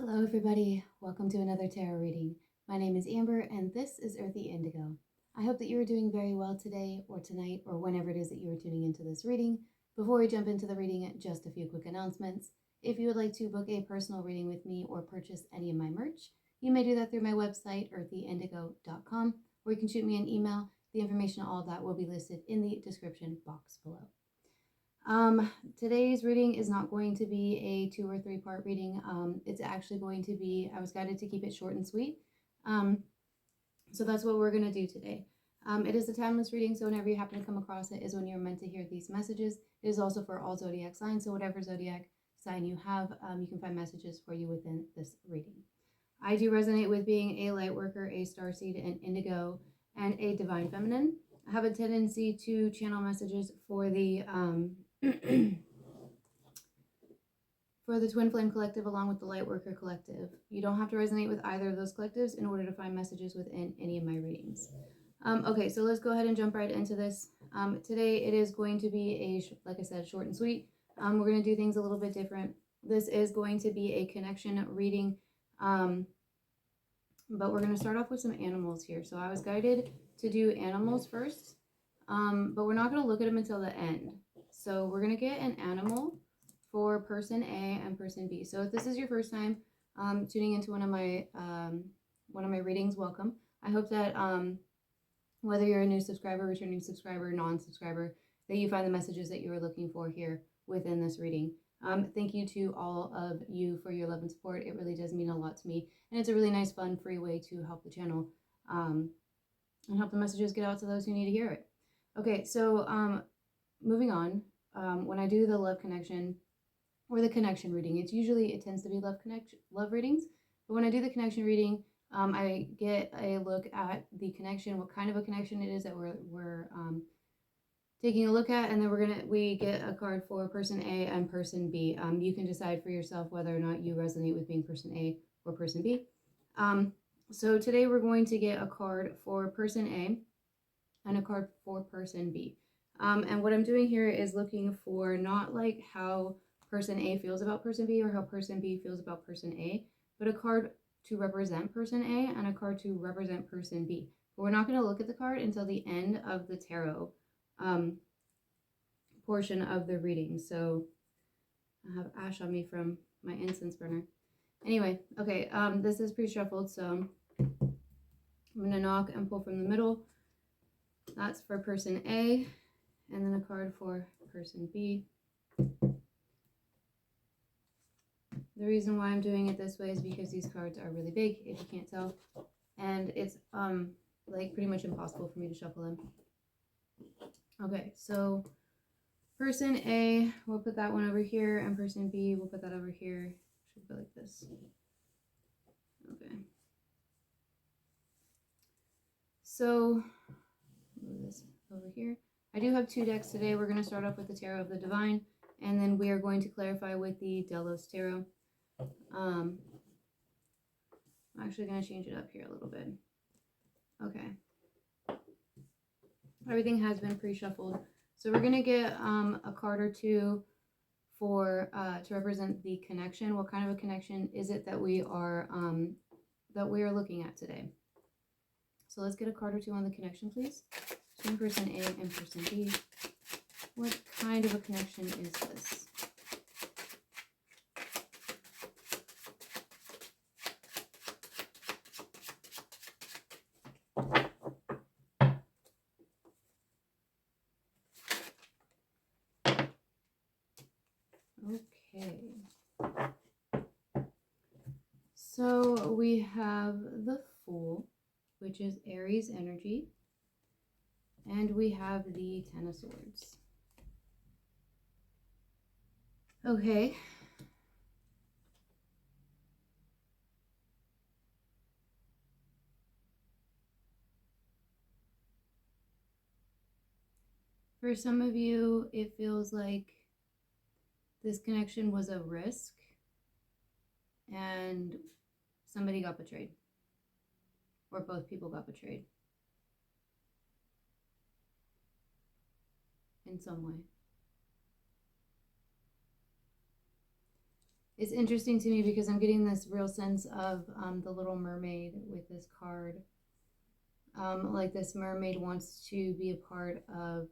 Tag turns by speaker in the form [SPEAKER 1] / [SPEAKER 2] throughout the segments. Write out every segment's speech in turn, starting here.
[SPEAKER 1] Hello everybody, welcome to another tarot reading. My name is Amber and this is Earthy Indigo. I hope that you are doing very well today or tonight or whenever it is that you are tuning into this reading. Before we jump into the reading, just a few quick announcements. If you would like to book a personal reading with me or purchase any of my merch, you may do that through my website, earthyindigo.com, or you can shoot me an email. The information on all of that will be listed in the description box below. Today's reading is not going to be a 2 or 3 part reading. It's actually going to be, I was guided to keep it short and sweet. So that's what we're going to do today. It is a timeless reading, so whenever you happen to come across it is when you're meant to hear these messages. It is also for all zodiac signs, so whatever zodiac sign you have, you can find messages for you within this reading. I do resonate with being a light worker, a starseed, an indigo, and a divine feminine. I have a tendency to channel messages for the for the Twin Flame Collective along with the Lightworker Collective. You don't have to resonate with either of those collectives in order to find messages within any of my readings. Okay, so let's go ahead and jump right into this. Today it is going to be like I said, short and sweet. We're going to do things a little bit different. This is going to be a connection reading, but we're going to start off with some animals here. So I was guided to do animals first, but we're not going to look at them until the end. So we're going to get an animal for person A and person B. So if this is your first time tuning into one of my readings, welcome. I hope that whether you're a new subscriber, returning subscriber, non-subscriber, that you find the messages that you are looking for here within this reading. Thank you to all of you for your love and support. It really does mean a lot to me, and it's a really nice, fun, free way to help the channel and help the messages get out to those who need to hear it. Okay, so moving on. When I do the love connection or the connection reading, it tends to be love readings. But when I do the connection reading, I get a look at the connection, what kind of a connection it is that we're taking a look at, and then we get a card for person A and person B. You can decide for yourself whether or not you resonate with being person A or person B. So today we're going to get a card for person A and a card for person B. And what I'm doing here is looking for not like how person A feels about person B or how person B feels about person A, but a card to represent person A and a card to represent person B. But we're not going to look at the card until the end of the tarot portion of the reading. So I have ash on me from my incense burner. Anyway, okay, this is pre-shuffled, so I'm going to knock and pull from the middle. That's for person A, and then a card for person B. The reason why I'm doing it this way is because these cards are really big, if you can't tell, and it's like pretty much impossible for me to shuffle them. Okay, so person A, we'll put that one over here, and person B, we'll put that over here. Should go like this. Okay. So move this over here. I do have 2 decks today. We're going to start off with the Tarot of the Divine, and then we are going to clarify with the Delos Tarot. I'm actually going to change it up here a little bit. Okay. Everything has been pre-shuffled. So we're going to get a card or two for to represent the connection. What kind of a connection is it that we are looking at today? So let's get a card or two on the connection, please. Between person A and person B. What kind of a connection is this? Okay. So we have the Fool, which is Aries energy, and we have the Ten of Swords. Okay. For some of you, it feels like this connection was a risk and somebody got betrayed, or both people got betrayed in some way. It's interesting to me because I'm getting this real sense of the Little Mermaid with this card. Like this mermaid wants to be a part of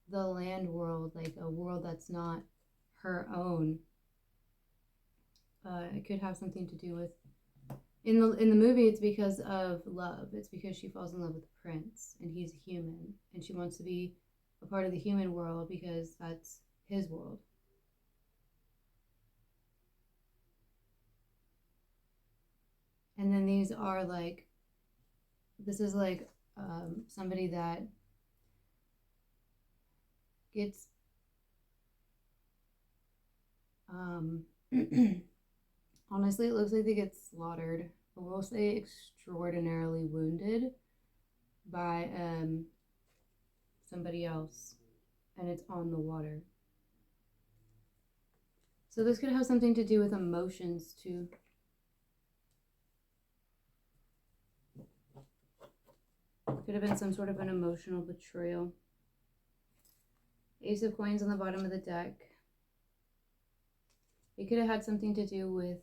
[SPEAKER 1] the land world, like a world that's not her own. It could have something to do with in the movie. It's because of love. It's because she falls in love with the prince, and he's a human, and she wants to be a part of the human world because that's his world. And then these are like, this is like somebody that gets honestly, it looks like they get slaughtered, but we'll say extraordinarily wounded by somebody else, and it's on the water. So this could have something to do with emotions too. Could have been some sort of an emotional betrayal. Ace of Coins on the bottom of the deck. It could have had something to do with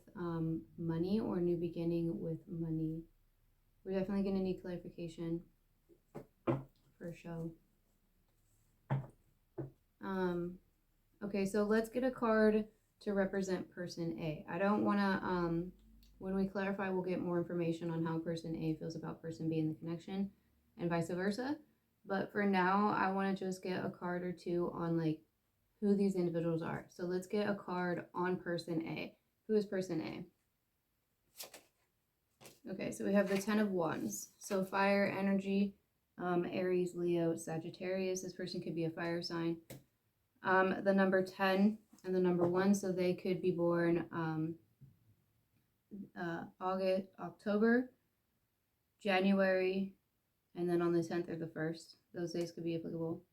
[SPEAKER 1] money or new beginning with money. We're definitely going to need clarification for show. Okay, so let's get a card to represent person A. I don't want to, when we clarify, we'll get more information on how person A feels about person B in the connection and vice versa. But for now, I want to just get a card or two on like who these individuals are. So let's get a card on person A. Who is person A? Okay, so we have the 10 of Wands. So fire energy, Aries, Leo, Sagittarius. This person could be a fire sign. The number 10 and the number 1, so they could be born August, October, January, and then on the 10th or the 1st. Those days could be applicable.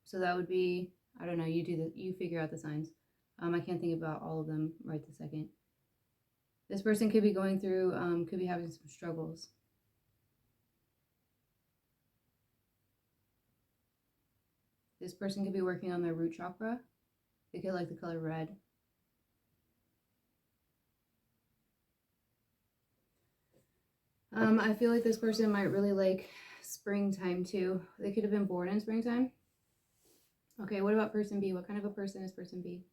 [SPEAKER 1] So that would be, I don't know, you figure out the signs. I can't think about all of them right this second. This person could be going through, could be having some struggles. This person could be working on their root chakra. They could like the color red. I feel like this person might really like springtime too. They could have been born in springtime. Okay, what about person B? What kind of a person is person B?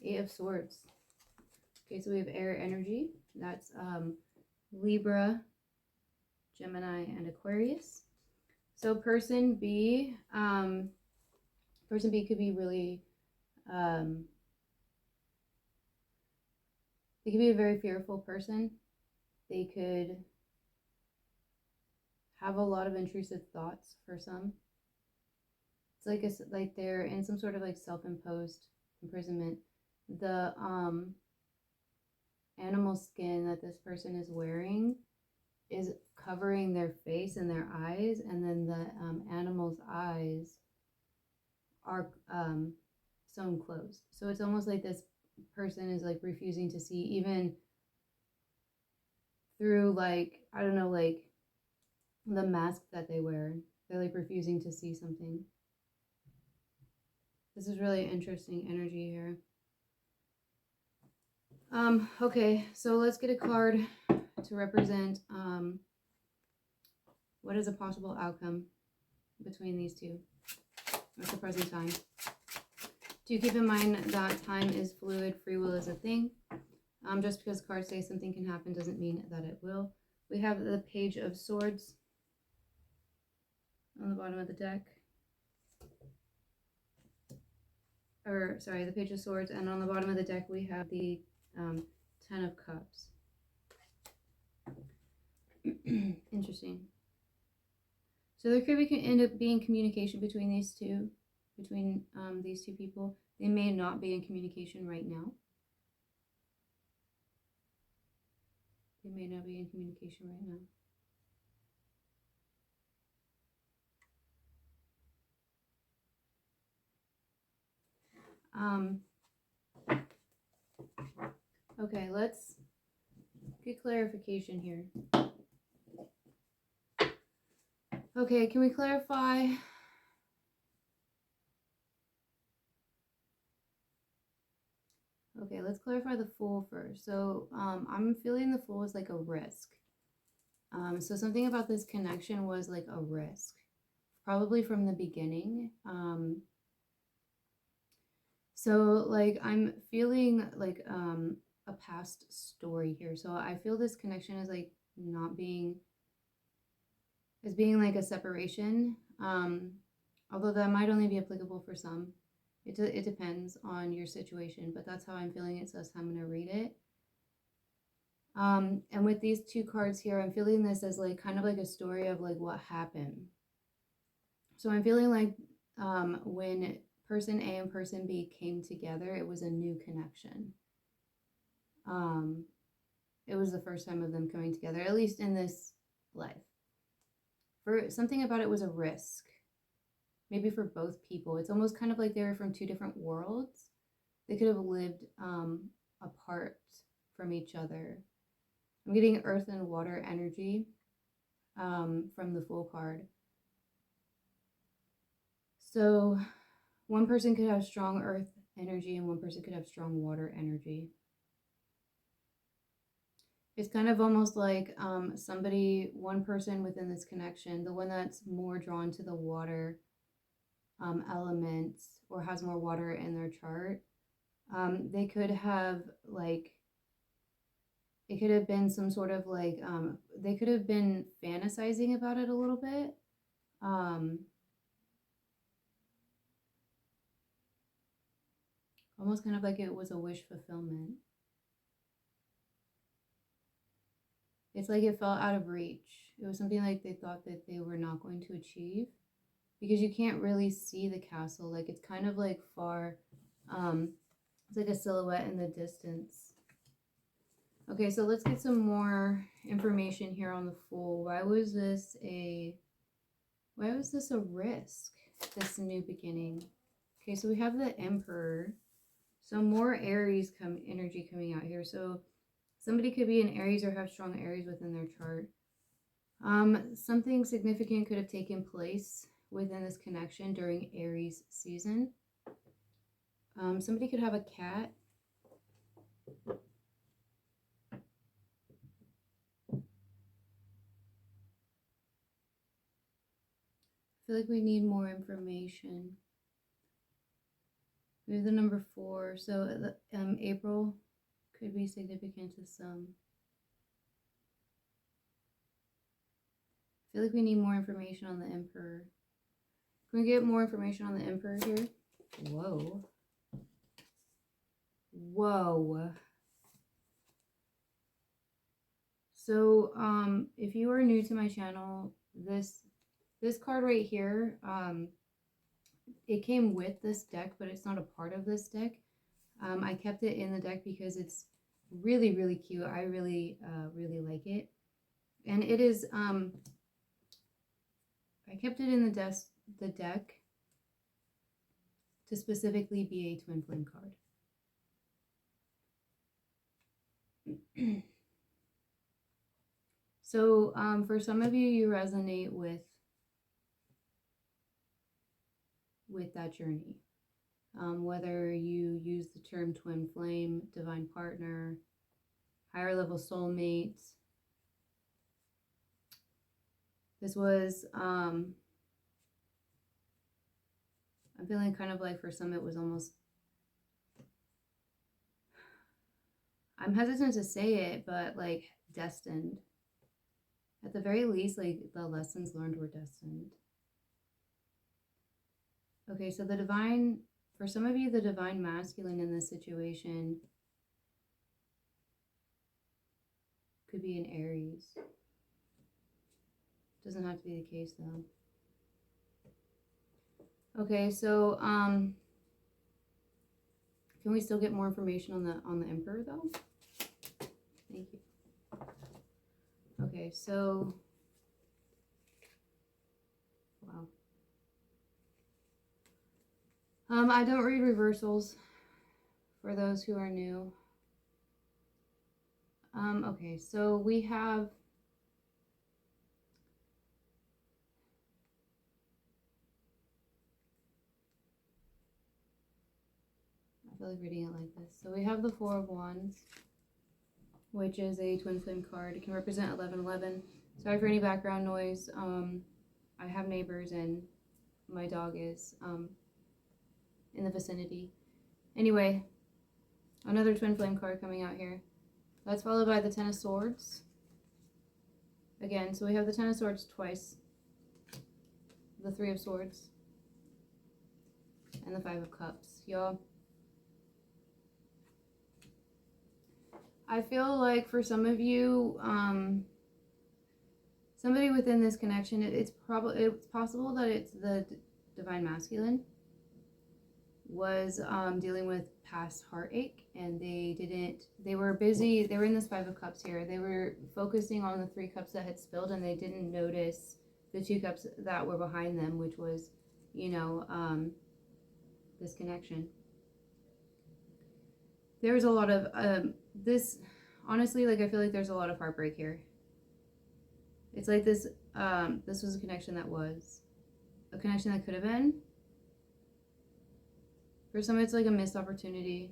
[SPEAKER 1] 8 of Swords. Okay, so we have air energy. That's Libra, Gemini, and Aquarius. So person B could be really, they could be a very fearful person. They could have a lot of intrusive thoughts for some. It's like they're in some sort of like self-imposed imprisonment. The animal skin that this person is wearing is covering their face and their eyes, and then the animal's eyes are sewn closed. So it's almost like this person is like refusing to see, even through like, I don't know, like the mask that they wear. They're like refusing to see something. This is really interesting energy here. Okay, so let's get a card to represent what is a possible outcome between these two at the present time. Do keep in mind that time is fluid, free will is a thing. Just because cards say something can happen doesn't mean that it will. We have the Page of Swords on the bottom of the deck. Or, sorry, the Page of Swords. And on the bottom of the deck, we have the 10 of Cups. Interesting. So there could end up being communication between these two people. They may not be in communication right now. They may not be in communication right now. Okay, let's get clarification here. Okay, can we clarify Okay, let's clarify the Fool first. So I'm feeling the Fool is like a risk. So something about this connection was like a risk, probably from the beginning. So like I'm feeling like a past story here. So I feel this connection is like not being, as being like a separation. Although that might only be applicable for some. It depends on your situation, but that's how I'm feeling it, so that's how I'm going to read it. And with these two cards here, I'm feeling this as like kind of like a story of like what happened. So I'm feeling like when person A and person B came together, it was a new connection. It was the first time of them coming together, at least in this life. For something about it was a risk. Maybe for both people. It's almost kind of like they were from two different worlds. They could have lived apart from each other. I'm getting earth and water energy from the Fool card. So one person could have strong earth energy and one person could have strong water energy. It's kind of almost like one person within this connection, the one that's more drawn to the water elements or has more water in their chart, they could have like, it could have been some sort of like, they could have been fantasizing about it a little bit. Almost kind of like it was a wish fulfillment. It's like it felt out of reach. It was something like they thought that they were not going to achieve, because you can't really see the castle. Like it's kind of like far, it's like a silhouette in the distance. Okay, so let's get some more information here on the Fool. Why was this a risk, this new beginning? Okay, so we have the Emperor. So more Aries energy coming out here. So somebody could be an Aries or have strong Aries within their chart. Something significant could have taken place within this connection during Aries season. Somebody could have a cat. I feel like we need more information. We have the number 4, so April could be significant to some. I feel like we need more information on the Emperor. Can we get more information on the Emperor here? Whoa. Whoa. So, if you are new to my channel, this card right here, it came with this deck, but it's not a part of this deck. I kept it in the deck because it's really, really cute. I really, really like it. And it is, I kept it in the deck to specifically be a twin flame card. So, for some of you, you resonate with that journey. Whether you use the term twin flame, divine partner, higher level soulmate. This was, I'm feeling kind of like for some it was almost, I'm hesitant to say it, but like destined. At the very least, like the lessons learned were destined. Okay, so the divine, for some of you, the divine masculine in this situation could be an Aries. Doesn't have to be the case though. Okay, so can we still get more information on the Emperor though? Thank you. Okay, so wow. I don't read reversals for those who are new. Okay, so we have feel like reading it like this. So we have the Four of Wands, which is a twin flame card. It can represent 1111. Sorry for any background noise. I have neighbors and my dog is in the vicinity. Anyway, another twin flame card coming out here. That's followed by the Ten of Swords. Again, so we have the Ten of Swords twice, the Three of Swords, and the Five of Cups. Y'all, I feel like for some of you, somebody within this connection, it's possible that it's the divine masculine was dealing with past heartache, and they were busy, they were in this Five of Cups here, they were focusing on the 3 cups that had spilled, and they didn't notice the 2 cups that were behind them, which was, you know, this connection. There was a lot of this, honestly, like I feel like there's a lot of heartbreak here. It's like this this was a connection that was a connection that could have been. For some, it's like a missed opportunity.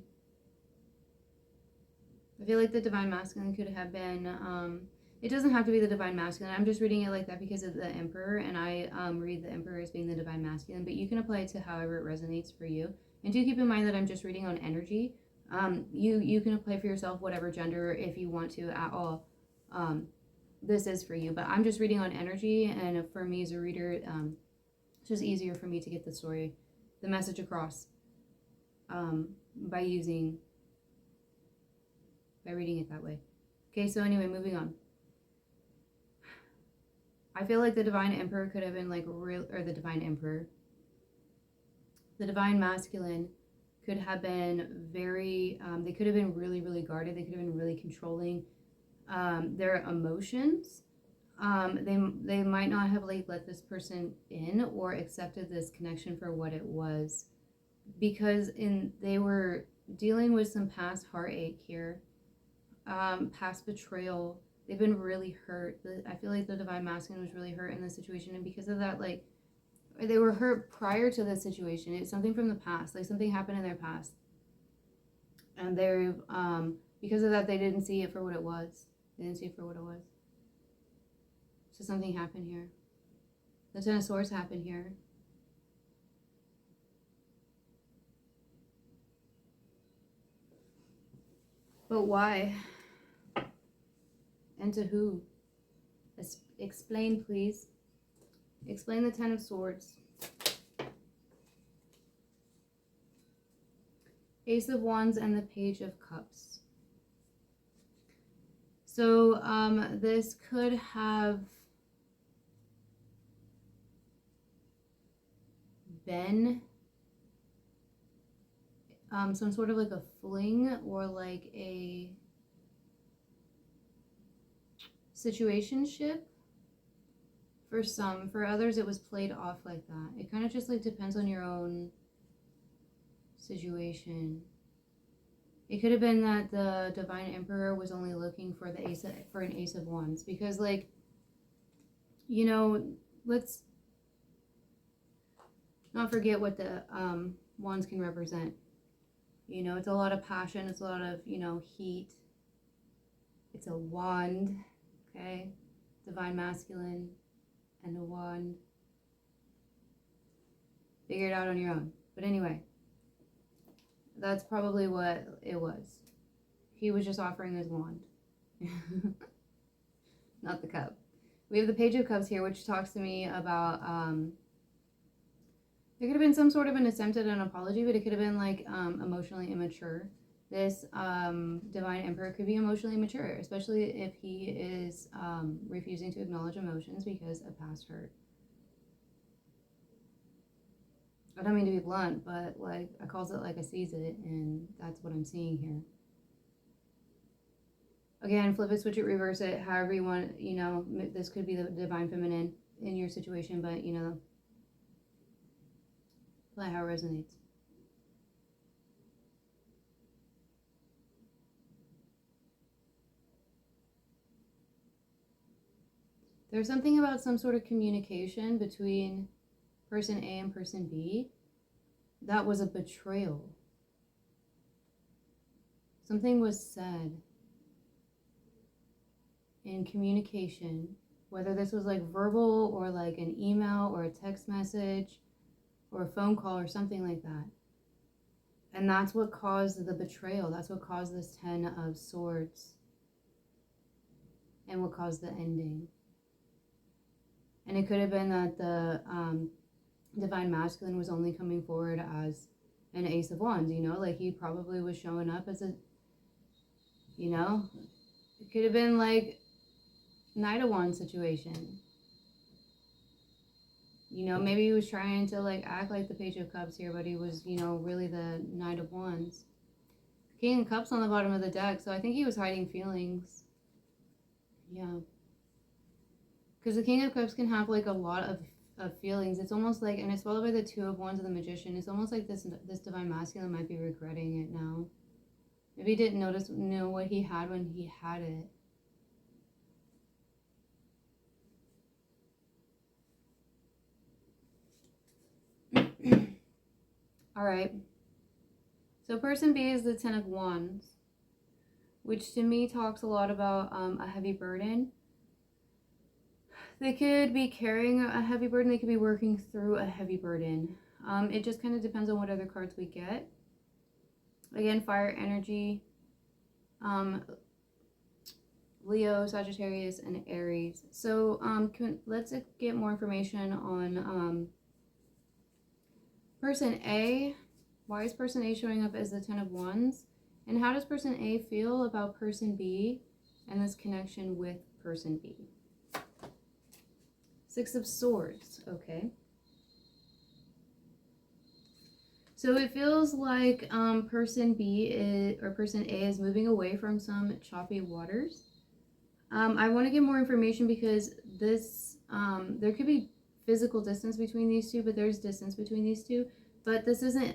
[SPEAKER 1] I feel like the divine masculine could have been, it doesn't have to be the divine masculine. I'm just reading it like that because of the Emperor, and I read the Emperor as being the divine masculine, but you can apply it to however it resonates for you. And do keep in mind that I'm just reading on energy. You can apply for yourself whatever gender if you want to at all. This is for you, but I'm just reading on energy, and for me as a reader, it's just easier for me to get the story, the message across. By reading it that way. Okay, so anyway, moving on. I feel like the divine emperor could have been like the divine emperor. The divine masculine could have been very, they could have been really, really guarded. They could have been really controlling. Their emotions. They might not have like let this person in or accepted this connection for what it was, because they were dealing with some past heartache here, past betrayal. They've been really hurt. I feel like the divine masculine was really hurt in this situation, and because of that, like, they were hurt prior to this situation. It's something from the past, like something happened in their past, and they're because of that, they didn't see it for what it was. They didn't see it for what it was. So something happened here. The Ten of Swords happened here. But why? And to who? Explain, please. Explain the Ten of Swords. Ace of Wands and the Page of Cups. So this could have been some sort of like a fling or like a situationship for some. For others, it was played off like that. It kind of just like depends on your own situation. It could have been that the divine emperor was only looking for an ace of wands, because, like, you know, let's not forget what the wands can represent. You know, it's a lot of passion. It's a lot of, you know, heat. It's a wand, okay? Divine masculine and a wand. Figure it out on your own. But anyway, that's probably what it was. He was just offering his wand. Not the cup. We have the Page of Cups here, which talks to me about there could have been some sort of an attempt at an apology, but it could have been like emotionally immature. This divine emperor could be emotionally immature, especially if he is refusing to acknowledge emotions because of past hurt. I don't mean to be blunt, but like I calls it like I sees it, and that's what I'm seeing here. Again, flip it, switch it, reverse it, however you want. You know, this could be the divine feminine in your situation, but you know, play how it resonates. There's something about some sort of communication between person A and person B that was a betrayal. Something was said in communication, whether this was like verbal or like an email or a text message or a phone call or something like that. And that's what caused the betrayal. That's what caused this 10 of Swords. And what caused the ending. And it could have been that the Divine Masculine was only coming forward as an Ace of Wands, you know? Like he probably was showing up as a, you know? It could have been like Knight of Wands situation. You know, maybe he was trying to like act like the Page of Cups here, but he was, you know, really the Knight of Wands. King of Cups on the bottom of the deck, so I think he was hiding feelings. Yeah. Because the King of Cups can have like a lot of feelings. It's almost like, and it's followed by the Two of Wands and the Magician. It's almost like this Divine Masculine might be regretting it now. Maybe he didn't know what he had when he had it. All right. So person B is the 10 of Wands, which to me talks a lot about a heavy burden. They could be carrying a heavy burden. They could be working through a heavy burden. It just kind of depends on what other cards we get. Again, fire energy. Leo, Sagittarius, and Aries. So let's get more information on person A. Why is person A showing up as the 10 of Wands? And how does person A feel about person B and this connection with person B? 6 of Swords, okay. So it feels like person B or person A is moving away from some choppy waters. I want to get more information because this, there could be physical distance between these two, but there's distance between these two. But this isn't,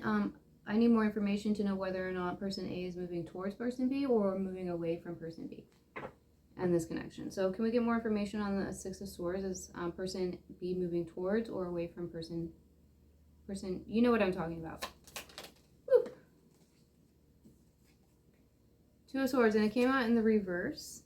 [SPEAKER 1] I need more information to know whether or not person A is moving towards person B or moving away from person B and this connection. So can we get more information on the 6 of Swords? Is person B moving towards or away from person, you know what I'm talking about. Woo. 2 of Swords, and it came out in the reverse.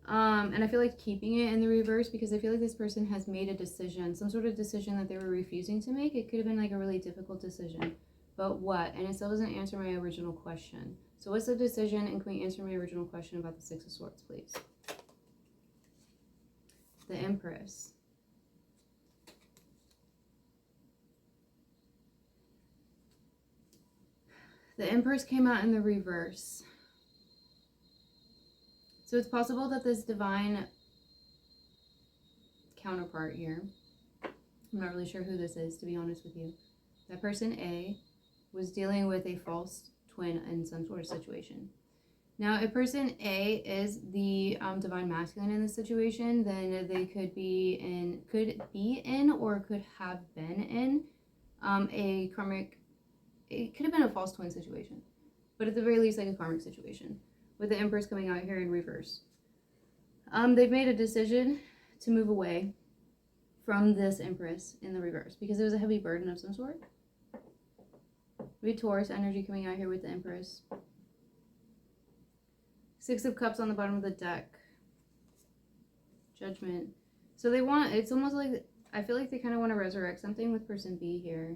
[SPEAKER 1] And I feel like keeping it in the reverse because I feel like this person has made a decision, some sort of decision that they were refusing to make. It could have been like a really difficult decision, but what? And it still doesn't answer my original question. So what's the decision, and can we answer my original question about the 6 of Swords, please? The Empress. The Empress came out in the reverse. So it's possible that this divine counterpart here, I'm not really sure who this is, to be honest with you. That person A was dealing with a false twin in some sort of situation. Now, if person A is the divine masculine in this situation, then they could be in or could have been in a karmic, it could have been a false twin situation, but at the very least like a karmic situation, with the Empress coming out here in reverse. They've made a decision to move away from this Empress in the reverse because there was a heavy burden of some sort. We have Taurus energy coming out here with the Empress. 6 of Cups on the bottom of the deck. Judgment. So they want, it's almost like, I feel like they kind of want to resurrect something with person B here.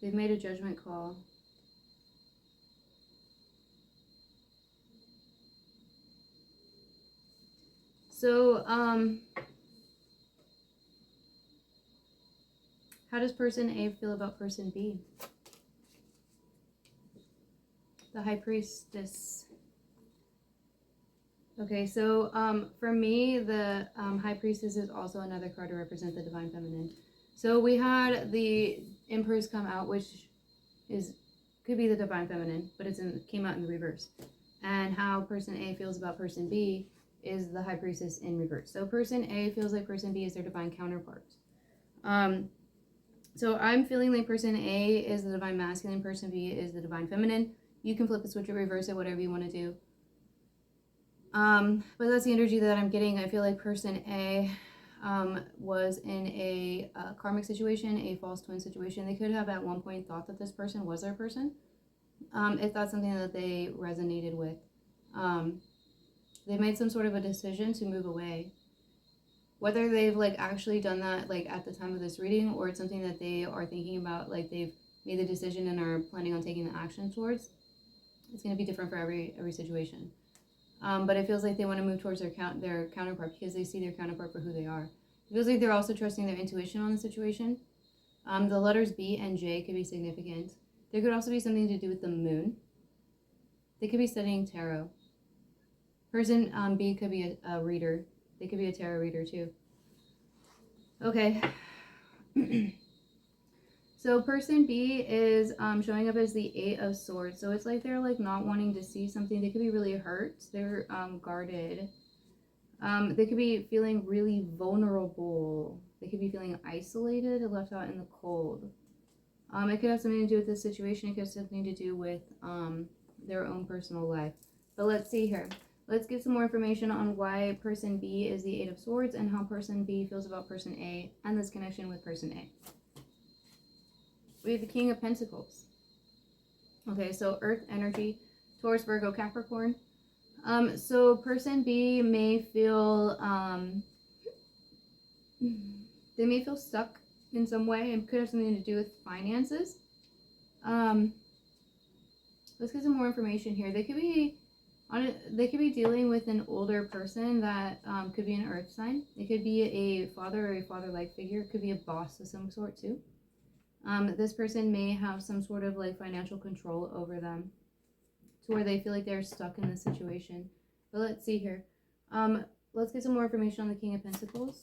[SPEAKER 1] They've made a judgment call. So, how does person A feel about person B? The High Priestess. Okay, so for me, the High Priestess is also another card to represent the Divine Feminine. So we had the Empress come out, which could be the Divine Feminine, but came out in the reverse. And how person A feels about person B is the High Priestess in reverse. So person A feels like person B is their divine counterpart. So I'm feeling like person A is the Divine Masculine, person B is the Divine Feminine. You can flip the switch or reverse it, whatever you want to do. But that's the energy that I'm getting. I feel like person A was in a karmic situation, a false twin situation. They could have at one point thought that this person was their person. If that's something that they resonated with. They made some sort of a decision to move away. Whether they've like actually done that like at the time of this reading, or it's something that they are thinking about, like they've made the decision and are planning on taking the action towards, it's going to be different for every situation. But it feels like they want to move towards their counterpart because they see their counterpart for who they are. It feels like they're also trusting their intuition on the situation. The letters B and J could be significant. There could also be something to do with the moon. They could be studying tarot. Person B could be a reader. They could be a tarot reader too. Okay. So person B is showing up as the 8 of Swords. So it's like they're like not wanting to see something. They could be really hurt. They're guarded. They could be feeling really vulnerable. They could be feeling isolated and left out in the cold. It could have something to do with this situation. It could have something to do with their own personal life. But let's see here. Let's get some more information on why person B is the 8 of Swords and how person B feels about person A and this connection with person A. We have the King of Pentacles. Okay, so Earth energy, Taurus, Virgo, Capricorn. So person B may feel, they may feel stuck in some way. It could have something to do with finances. Let's get some more information here. They could be dealing with an older person that could be an earth sign. It could be a father or a father-like figure. It could be a boss of some sort too. This person may have some sort of like financial control over them to where they feel like they're stuck in this situation. But let's see here. Let's get some more information on the King of Pentacles.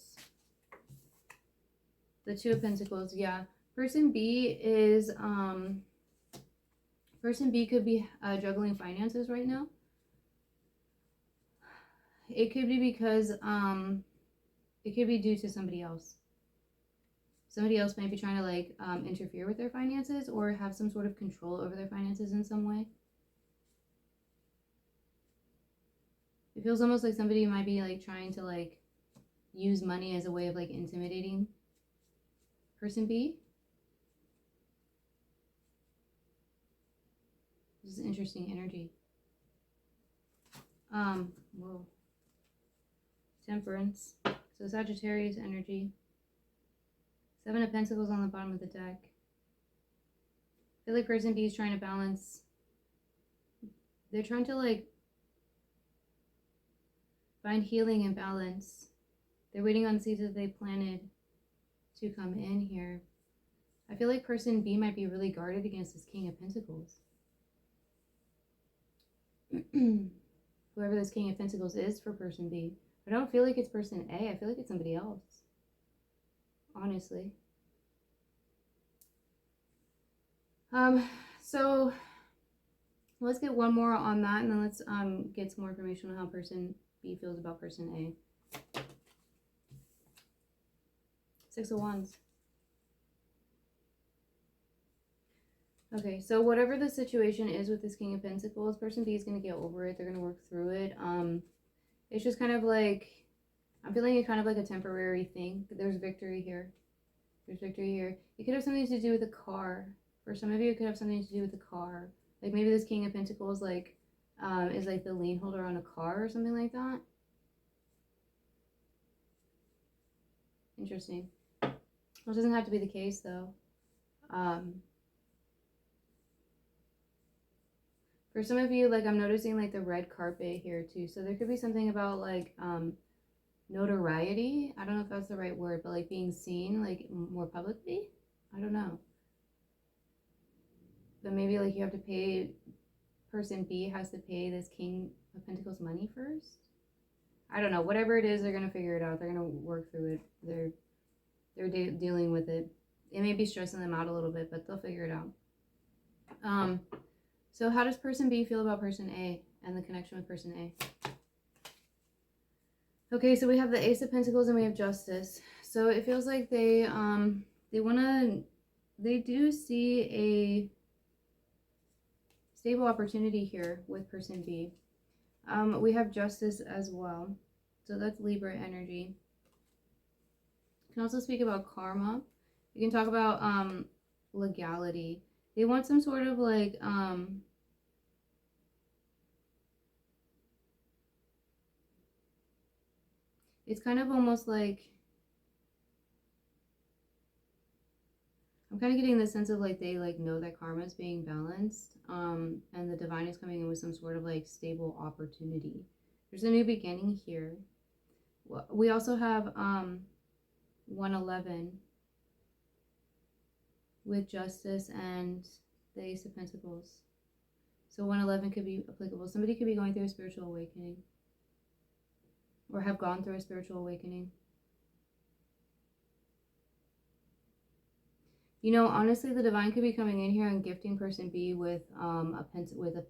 [SPEAKER 1] The 2 of Pentacles, yeah. Person B is, person B could be juggling finances right now. It could be because, it could be due to somebody else. Somebody else might be trying to like interfere with their finances or have some sort of control over their finances in some way. It feels almost like somebody might be like trying to like use money as a way of like intimidating person B. This is interesting energy. Whoa. Temperance. So Sagittarius energy. 7 of Pentacles on the bottom of the deck. I feel like person B is trying to balance. They're trying to like find healing and balance. They're waiting on seeds that they planted to come in here. I feel like person B might be really guarded against this King of Pentacles. Whoever this King of Pentacles is for person B. I don't feel like it's person A. I feel like it's somebody else. Honestly. So let's get one more on that, and then let's get some more information on how person B feels about person A. 6 of Wands. Okay, so whatever the situation is with this King of Pentacles, person B is going to get over it. They're going to work through it. It's just kind of like, I'm feeling it kind of like a temporary thing. There's victory here. There's victory here. It could have something to do with a car. For some of you, it could have something to do with a car. Like maybe this King of Pentacles like is like the lien holder on a car or something like that. Interesting. Well, it doesn't have to be the case though. For some of you, like I'm noticing like the red carpet here too. So there could be something about like notoriety. I don't know if that's the right word, but like being seen like more publicly. I don't know. But maybe like you have to pay, person B has to pay this King of Pentacles money first. I don't know. Whatever it is, they're going to figure it out. They're going to work through it. They're dealing with it. It may be stressing them out a little bit, but they'll figure it out. So how does person B feel about person A and the connection with person A? Okay, so we have the Ace of Pentacles and we have Justice. So it feels like they do see a stable opportunity here with person B. We have Justice as well. So that's Libra energy. Can also speak about karma. You can talk about legality. They want some sort of like it's kind of almost like, I'm kind of getting the sense of like they like know that karma is being balanced, and the divine is coming in with some sort of like stable opportunity. There's a new beginning here. We also have 111 with justice and the Ace of Pentacles. So 111 could be applicable. Somebody could be going through a spiritual awakening, or have gone through a spiritual awakening. You know, honestly, the divine could be coming in here and gifting person B with a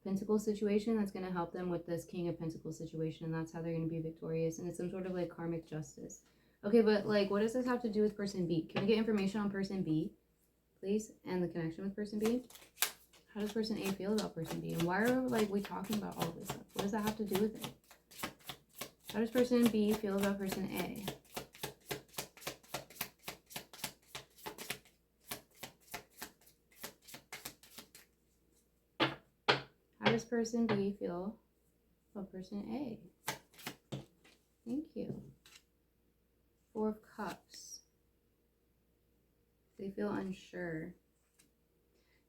[SPEAKER 1] pentacle situation that's going to help them with this King of Pentacles situation, and that's how they're going to be victorious. And it's some sort of like karmic justice. Okay, but like, what does this have to do with person B? Can we get information on person B, please, and the connection with person B? How does person A feel about person B, and why are like we talking about all this stuff? What does that have to do with it? How does person B feel about person A? How does person B feel about person A? Thank you. Four of Cups. They feel unsure.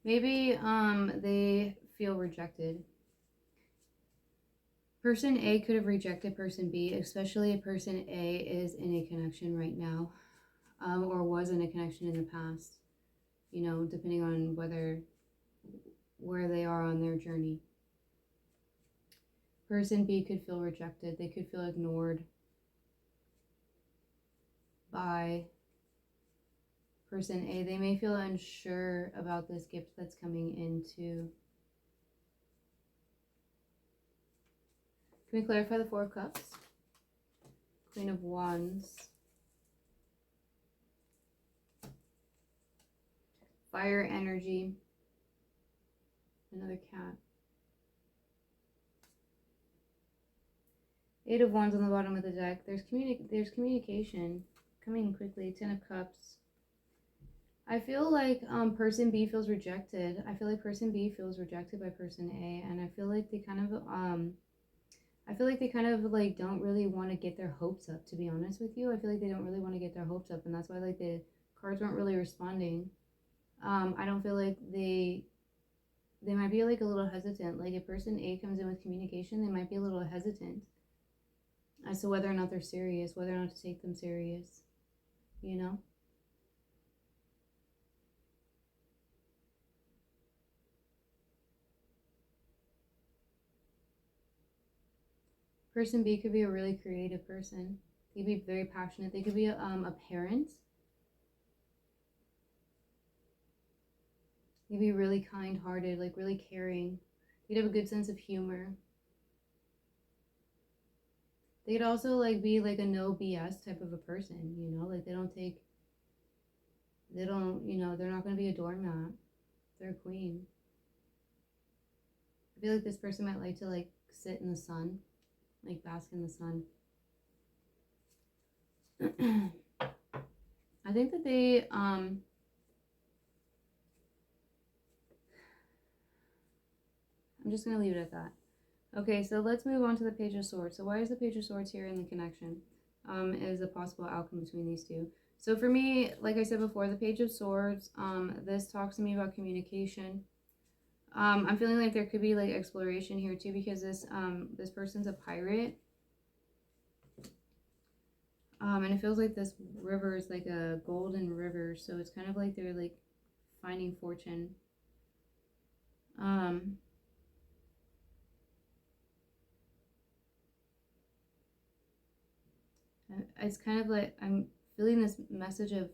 [SPEAKER 1] Maybe they feel rejected. Person A could have rejected person B, especially if person A is in a connection right now, or was in a connection in the past, you know, depending on where they are on their journey. Person B could feel rejected. They could feel ignored by person A. They may feel unsure about this gift that's coming into. Can we clarify the Four of Cups? Queen of Wands. Fire energy. Another cat. Eight of Wands on the bottom of the deck. There's communication coming quickly. Ten of Cups. I feel like person B feels rejected. I feel like person B feels rejected by person A, and I feel like they kind of like don't really want to get their hopes up, to be honest with you. I feel like they don't really want to get their hopes up, and that's why like the cards weren't really responding. I don't feel like they might be like a little hesitant. Like if person A comes in with communication, they might be a little hesitant as to whether or not they're serious, whether or not to take them serious, you know? Person B could be a really creative person. They could be very passionate. They could be a parent. They could be really kind-hearted, like really caring. They'd have a good sense of humor. They could also like be like a no BS type of a person, you know, like they don't, you know, they're not going to be a doormat. They're a queen. I feel like this person might like to like sit in the sun, like bask in the sun. I think that they, I'm just going to leave it at that. Okay, so let's move on to the Page of Swords. So why is the Page of Swords here in the connection? Is a possible outcome between these two. So for me, like I said before, the Page of Swords, this talks to me about communication. I'm feeling like there could be like exploration here too, because this person's a pirate. And it feels like this river is like a golden river, so it's kind of like they're like finding fortune. It's kind of like I'm feeling this message of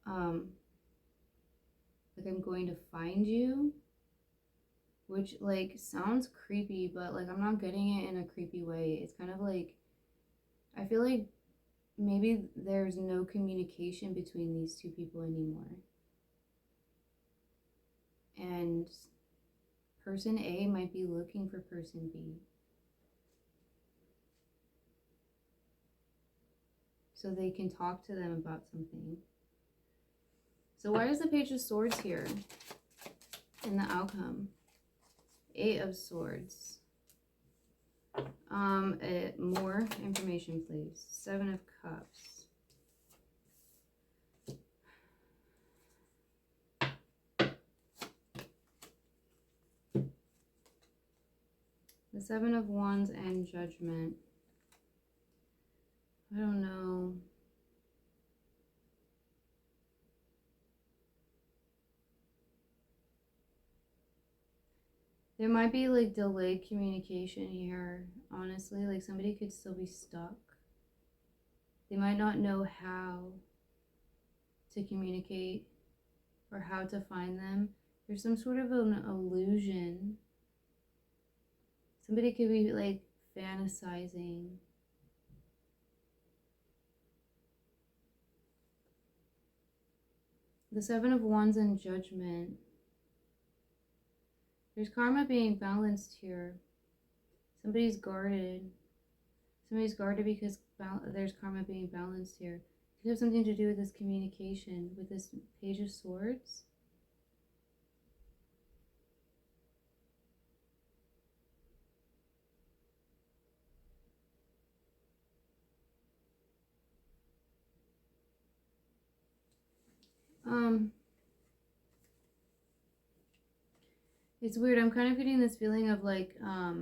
[SPEAKER 1] like I'm going to find you, which like sounds creepy, but like I'm not getting it in a creepy way. It's kind of like I feel like maybe there's no communication between these two people anymore, and person A might be looking for person B. so they can talk to them about something. So why is the Page of Swords here in the outcome? 8 of Swords. More information, please. 7 of Cups. The 7 of Wands and Judgment. I don't know. There might be like delayed communication here, honestly. Like somebody could still be stuck. They might not know how to communicate or how to find them. There's some sort of an illusion. Somebody could be like fantasizing. The 7 of Wands and Judgment. There's karma being balanced here. Somebody's guarded. Somebody's guarded because there's karma being balanced here. It could have something to do with this communication, with this Page of Swords. It's weird. I'm kind of getting this feeling of like a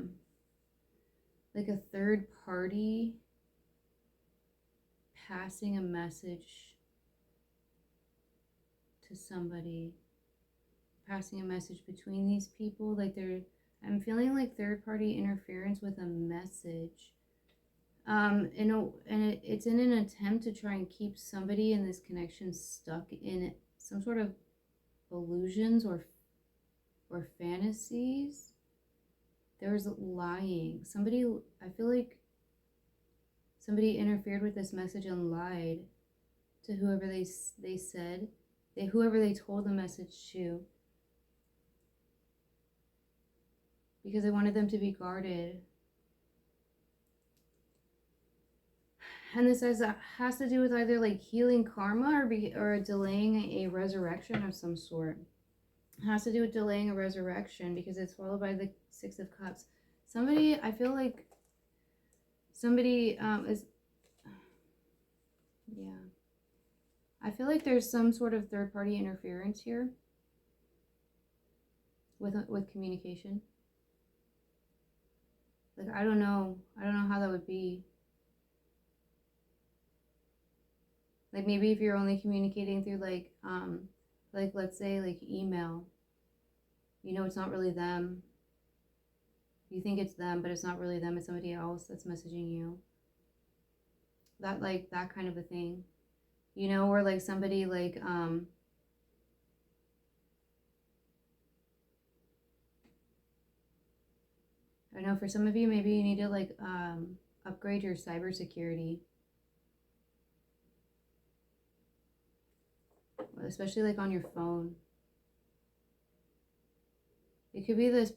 [SPEAKER 1] third party passing a message to somebody, passing a message between these people. Like I'm feeling like third party interference with a message. It's in an attempt to try and keep somebody in this connection stuck in some sort of illusions or fantasies. There's lying. I feel like somebody interfered with this message and lied to whoever whoever they told the message to, because they wanted them to be guarded. And this has to do with either like healing karma or delaying a resurrection of some sort. It has to do with delaying a resurrection because it's followed by the 6 of Cups. I feel like somebody is, yeah. I feel like there's some sort of third party interference here with communication. Like I don't know how that would be. Like maybe if you're only communicating through like let's say like email, you know, it's not really them. You think it's them, but it's not really them. It's somebody else that's messaging you. That kind of a thing, you know, or like somebody like I know for some of you, maybe you need to like upgrade your cybersecurity, especially like on your phone. It could be this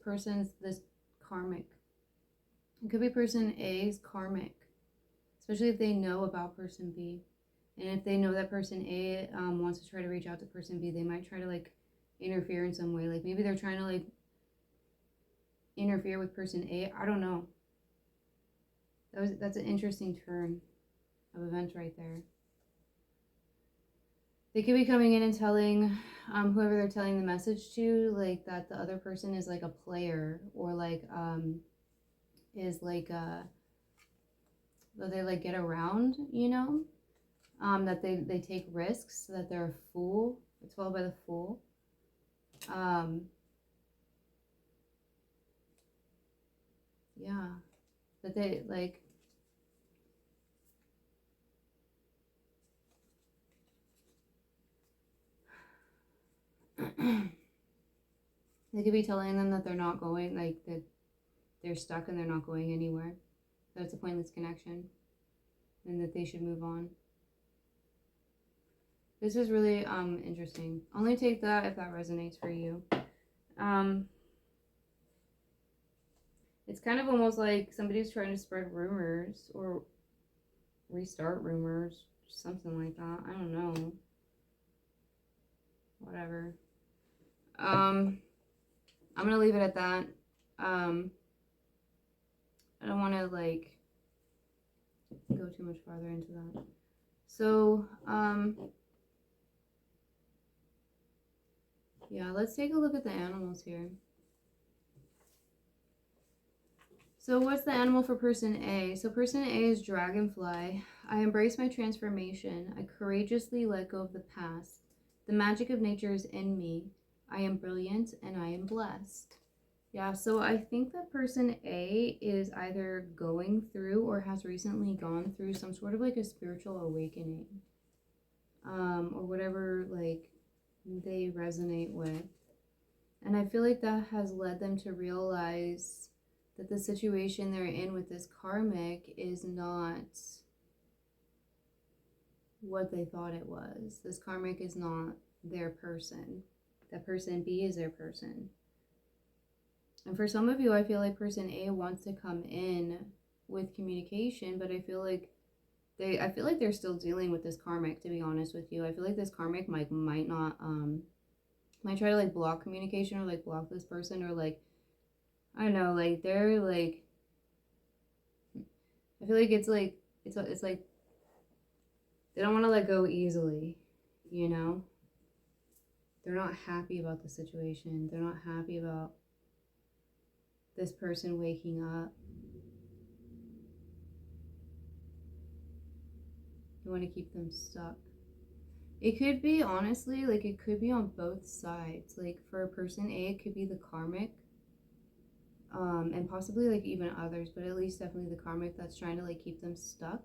[SPEAKER 1] karmic. It could be person A's karmic, especially if they know about person B. And if they know that person A wants to try to reach out to person B, they might try to like interfere in some way. Like maybe they're trying to like interfere with person A. I don't know. That's an interesting turn of events right there. They could be coming in and telling whoever they're telling the message to, like that the other person is like a player, or like is like that they like get around, you know, that they take risks, that they're a fool. It's followed by the Fool. Yeah, that they like. They could be telling them that they're not going, like that they're stuck and they're not going anywhere. That it's a pointless connection and that they should move on. This is really interesting. Only take that if that resonates for you. It's kind of almost like somebody's trying to spread rumors or restart rumors something like that. I don't know. Whatever. I'm gonna leave it at that. I don't want to like go too much farther into that. So, yeah, let's take a look at the animals here. So what's the animal for person A? So person A is dragonfly. I embrace my transformation. I courageously let go of the past. The magic of nature is in me. I am brilliant and I am blessed. Yeah, so I think that person A is either going through or has recently gone through some sort of like a spiritual awakening. Or whatever like they resonate with. And I feel like that has led them to realize that the situation they're in with this karmic is not what they thought it was. This karmic is not their person. That person B is their person. And for some of you, I feel like person A wants to come in with communication, but I feel like they're still dealing with this karmic, to be honest with you. I feel like this karmic might not might try to like block communication or like block this person, or like I don't know, like they're like, I feel like it's like they don't want to let go easily, you know? They're not happy about the situation. They're not happy about this person waking up. You want to keep them stuck. It could be, honestly, like it could be on both sides. Like for person A, it could be the karmic. And possibly like even others, but at least definitely the karmic that's trying to like keep them stuck.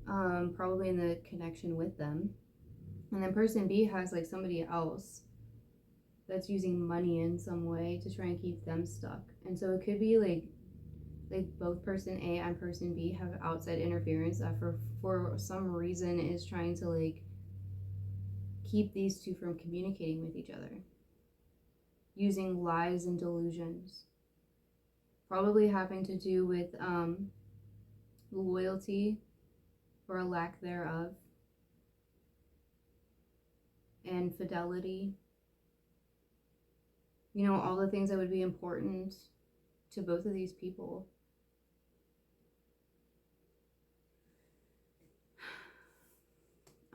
[SPEAKER 1] Probably in the connection with them. And then person B has like somebody else that's using money in some way to try and keep them stuck. And so it could be like both person A and person B have outside interference that for some reason is trying to like keep these two from communicating with each other, using lies and delusions, probably having to do with loyalty or a lack thereof, and fidelity. You know, all the things that would be important to both of these people.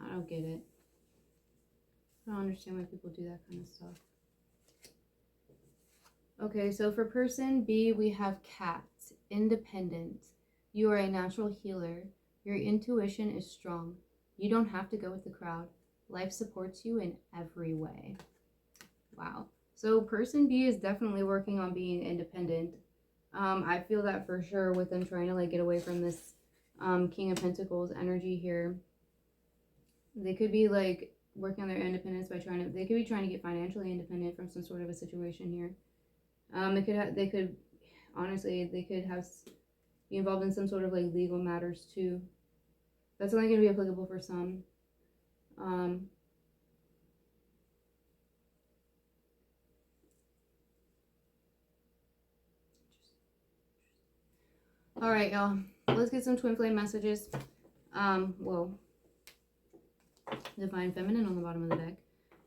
[SPEAKER 1] I don't get it. I don't understand why people do that kind of stuff. Okay, so for person B, we have cat, independent. You are a natural healer. Your intuition is strong. You don't have to go with the crowd. Life supports you in every way. Wow. So person B is definitely working on being independent. I feel that for sure with them trying to like get away from this King of Pentacles energy here. They could be like working on their independence by they could be trying to get financially independent from some sort of a situation here. They could honestly, they could be involved in some sort of like legal matters too. That's only going to be applicable for some. All right, y'all. Let's get some twin flame messages. Whoa. Divine feminine on the bottom of the deck.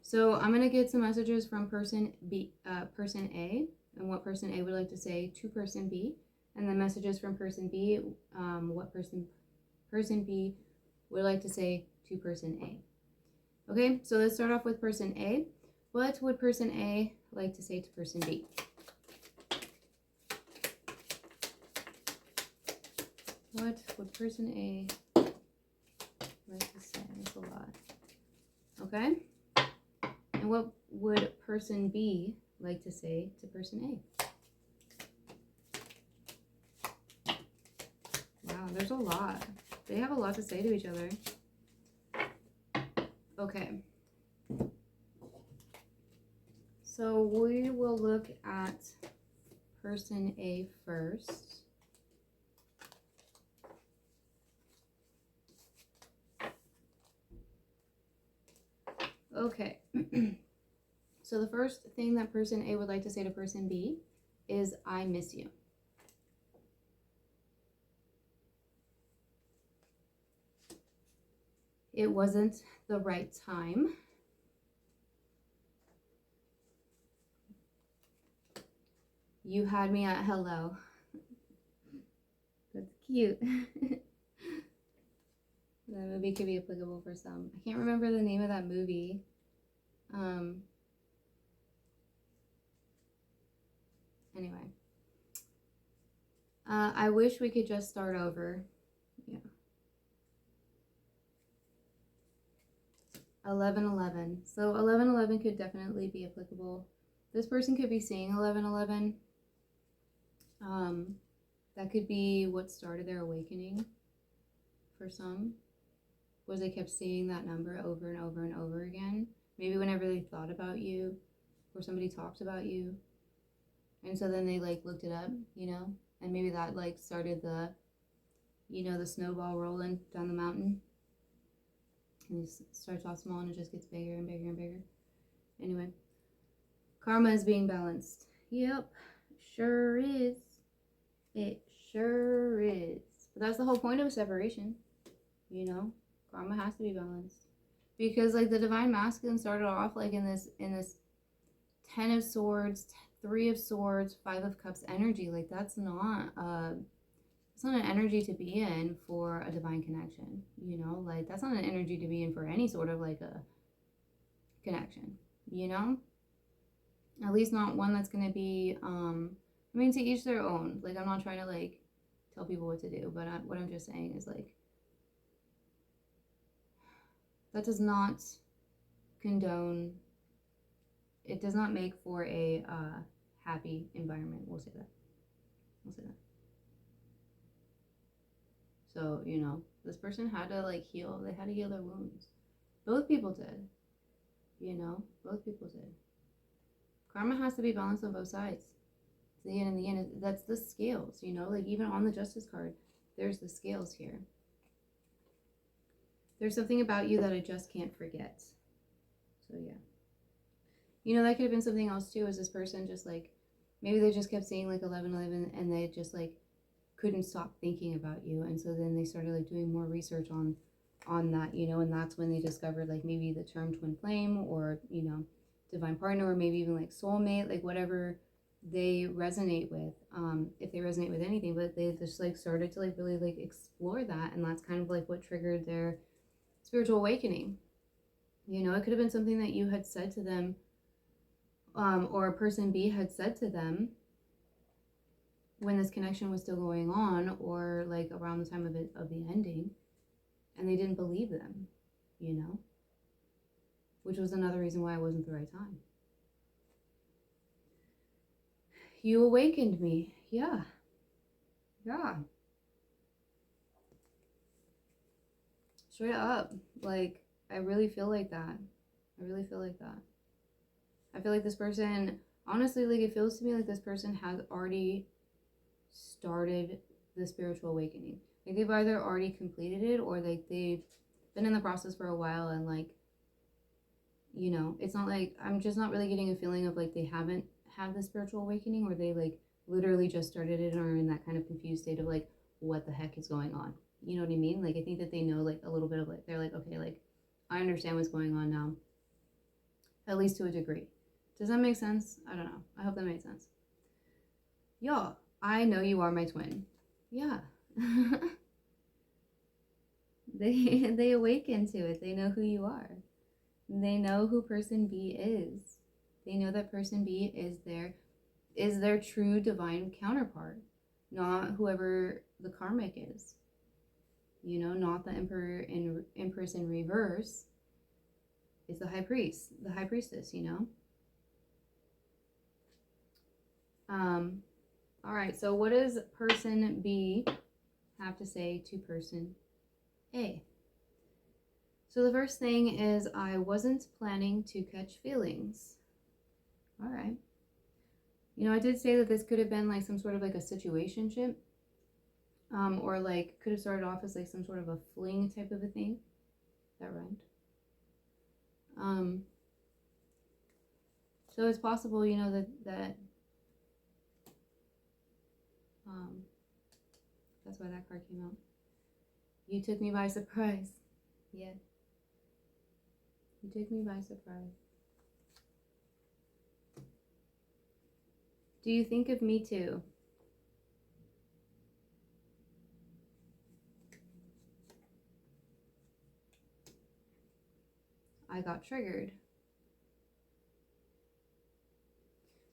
[SPEAKER 1] So I'm gonna get some messages from person A, and what person A would like to say to person B, and then messages from person B, what person B would like to say to person A. Okay, so let's start off with person A. What would person A like to say to person B? What would person A like to say? That's a lot. Okay. And what would person B like to say to person A? Wow, there's a lot. They have a lot to say to each other. Okay. So we will look at person A first. Okay. So the first thing that person A would like to say to person B is, I miss you. it wasn't the right time. You had me at hello. That's cute. That movie could be applicable for some. I can't remember the name of that movie. Anyway. I wish we could just start over. Yeah. 1111. So 1111 could definitely be applicable. This person could be seeing 1111. That could be what started their awakening for some. Was they kept seeing that number over and over and over again. Maybe whenever they thought about you or somebody talked about you. And so then they like looked it up, you know, and maybe that like started the, you know, the snowball rolling down the mountain. And it starts off small and it just gets bigger and bigger and bigger. Anyway, karma is being balanced. Yep, sure is. It sure is. But that's the whole point of a separation, you know. Karma has to be balanced because like the divine masculine started off like in this 10 of swords, 3 of swords, 5 of cups energy. Like that's not it's not an energy to be in for a divine connection, you know. Like that's not an energy to be in for any sort of like a connection, you know. At least not one that's going to be I mean, to each their own. Like I'm not trying to like tell people what to do, but what I'm just saying is like that does not condone, it does not make for a happy environment. We'll say that. So, you know, this person had to like heal. They had to heal their wounds. Both people did. You know, both people did. Karma has to be balanced on both sides. The yin and the yin, that's the scales, you know, like even on the justice card, there's the scales here. There's something about you that I just can't forget. So yeah. You know, that could have been something else too, is this person just like, maybe they just kept saying like 1111 and they just like couldn't stop thinking about you. And so then they started like doing more research on that, you know, and that's when they discovered like maybe the term twin flame or, you know, divine partner, or maybe even like soulmate, like whatever they resonate with, if they resonate with anything, but they just like started to like really like explore that. And that's kind of like what triggered their spiritual awakening. You know, it could have been something that you had said to them, or person B had said to them when this connection was still going on, or like around the time of the ending, and they didn't believe them, you know, which was another reason why it wasn't the right time. You awakened me. Yeah. Straight up. Like, I really feel like that. I feel like this person, honestly, like it feels to me like this person has already started the spiritual awakening. Like they've either already completed it, or like they've been in the process for a while, and like, you know, it's not like, I'm just not really getting a feeling of like they haven't had the spiritual awakening, or they like literally just started it and are in that kind of confused state of like, what the heck is going on? You know what I mean? Like I think that they know like a little bit of like, they're like, okay, like I understand what's going on now, at least to a degree. Does that make sense? I don't know. I hope that made sense. Y'all, I know you are my twin. Yeah. They awaken to it. They know who you are. They know who person B is. They know that person B is their true divine counterpart, not whoever the karmic is. You know, not the Empress in reverse. It's the high priest, the high priestess, you know. All right, so what does person B have to say to person A? So the first thing is, I wasn't planning to catch feelings. All right. You know, I did say that this could have been like some sort of like a situationship, or like could have started off as like some sort of a fling type of a thing. That rhymed. So it's possible, you know, that that's why that card came out. You took me by surprise. Yeah. You take me by surprise. Do you think of me too? I got triggered.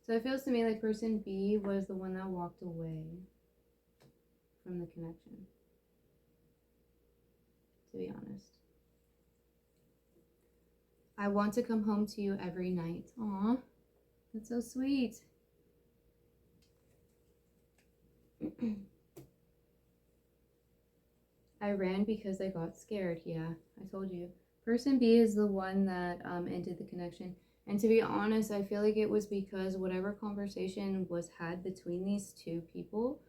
[SPEAKER 1] So it feels to me like person B was the one that walked away from the connection, to be honest. I want to come home to you every night. Aw, that's so sweet. I ran because I got scared. Yeah, I told you. Person B is the one that ended the connection. And to be honest, I feel like it was because whatever conversation was had between these two people,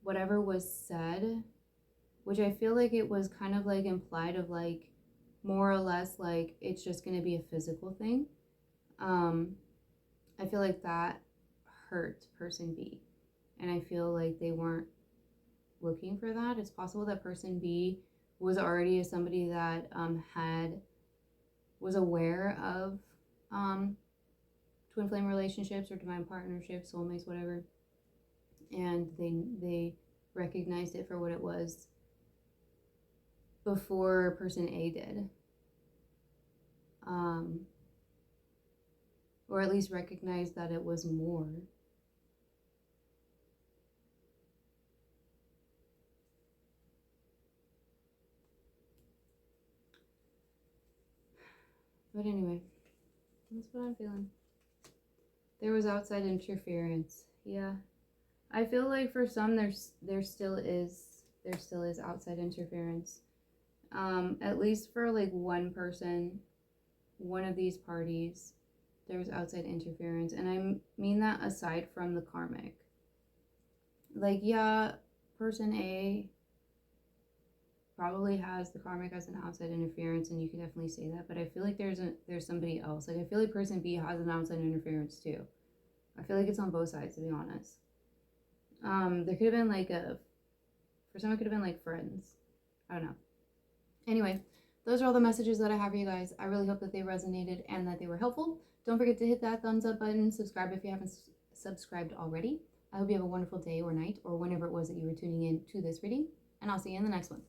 [SPEAKER 1] whatever was said, which I feel like it was kind of like implied of like more or less like it's just going to be a physical thing. I feel like that hurt person B. And I feel like they weren't looking for that. It's possible that person B was already somebody that was aware of twin flame relationships or divine partnerships, soulmates, whatever, and they recognized it for what it was before person A did, or at least recognized that it was more. But anyway, that's what I'm feeling. There was outside interference. Yeah. I feel like for some there still is outside interference. At least for like one person, one of these parties, there was outside interference. And I mean that aside from the karmic. Like, yeah, person A probably has the karmic as an outside interference, and you can definitely say that, but I feel like there's somebody else. Like, I feel like person B has an outside interference too. I feel like it's on both sides, to be honest. There could have been like for some it could have been like friends. I don't know. Anyway, those are all the messages that I have for you guys. I really hope that they resonated and that they were helpful. Don't forget to hit that thumbs up button, subscribe if you haven't subscribed already. I hope you have a wonderful day or night or whenever it was that you were tuning in to this reading, and I'll see you in the next one.